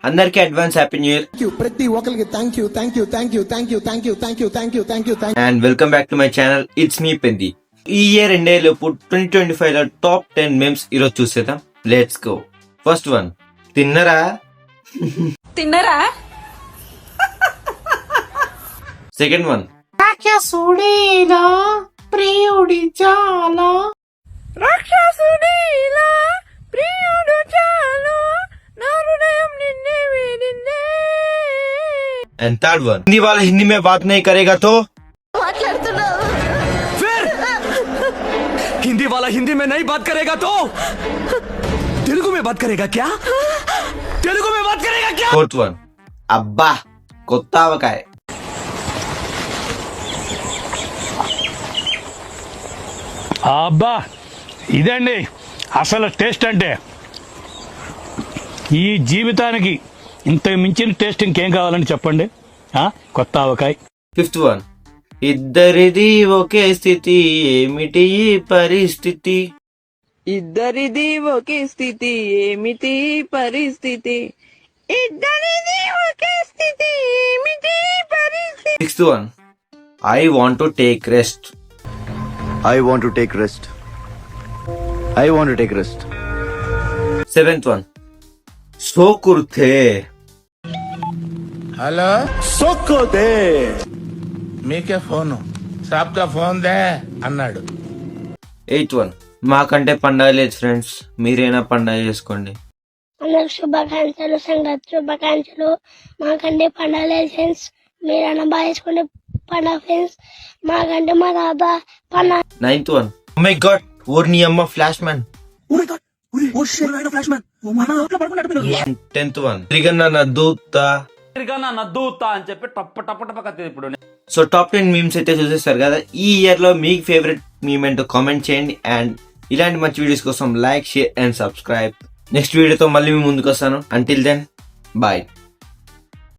అందరికీ advance happy new year. ప్రతి ఒక్కరికి thank you. And welcome back to my channel. It's me Peddi. ఈ year ఎండేలోపు 2025 లో టాప్ 10 memes ఈరోజు చూసేద్దాం. Let's go. ఫస్ట్ వన్, తిన్నరా. సెకండ్ వన్, రాక్షసుడేలా ప్రియుడి చాలా. And third one, हिंदी वाला हिंदी में बात नहीं करेगा तो फिर हिंदी वाला हिंदी में नहीं बात करेगा तो तेलुगु में बात करेगा क्या? तेलुगु में बात करेगा क्या? फोर्थ वन, अब्बा కొత్తావకాయ. అబ్బా ఇదండి అసలు టేస్ట్ అంటే. ఈ జీవితానికి ఇంత మించిన టేస్ట్ ఇంకేం కావాలని చెప్పండి. కొత్త ఆవకాయ. ఫిఫ్త్ వన్, ఇద్దరిది ఒకే స్థితి ఏమిటి ఈ పరిస్థితి. ఇద్దరిది ఒకే స్థితి ఏమిటి పరిస్థితి. ఇద్దరిది ఒకే స్థితి ఏమిటి పరిస్థితి. Sixth one, I want to take rest. I want to take rest. I want to take rest. Seventh one, so కుర్తే. Hello Sokote. మీకే ఫోను సాబ్కా ఫోన్ దే అన్నాడు. ఎయిత్ వన్, మాకంటే పండగ లేదు ఫ్రెండ్స్, మీరైనా పండగ చేసుకోండి. అందరికి శుభాకాంక్షలు, సంగతి శుభాకాంక్షలు. మాకంటే పండగ లేదు ఫ్రెండ్స్, మీరైనా బాగా చేసుకుంటే పండగ ఫ్రెండ్స్. మాకంటే మా తాత పండగ. Ninth one, oh my God ఓర్ని అమ్మ ఫ్లాష్ మ్యాన్. టెన్త్ వన్, తిరిగన్న నద్దూతా. అని చెప్పి టప్ప టప్ప టప్ప ఇప్పుడు. సో టాప్ 10 మీమ్స్ అయితే చూసేస్తారు కదా. ఈ ఇయర్ లో మీకు ఫేవరెట్ మీమ్ ఏంటో కామెంట్ చేయండి. అండ్ ఇలాంటి మంచి వీడియోస్ కోసం like, share and subscribe. Next వీడియోతో మళ్ళీ మీ ముందుకు వస్తాను. Until then bye.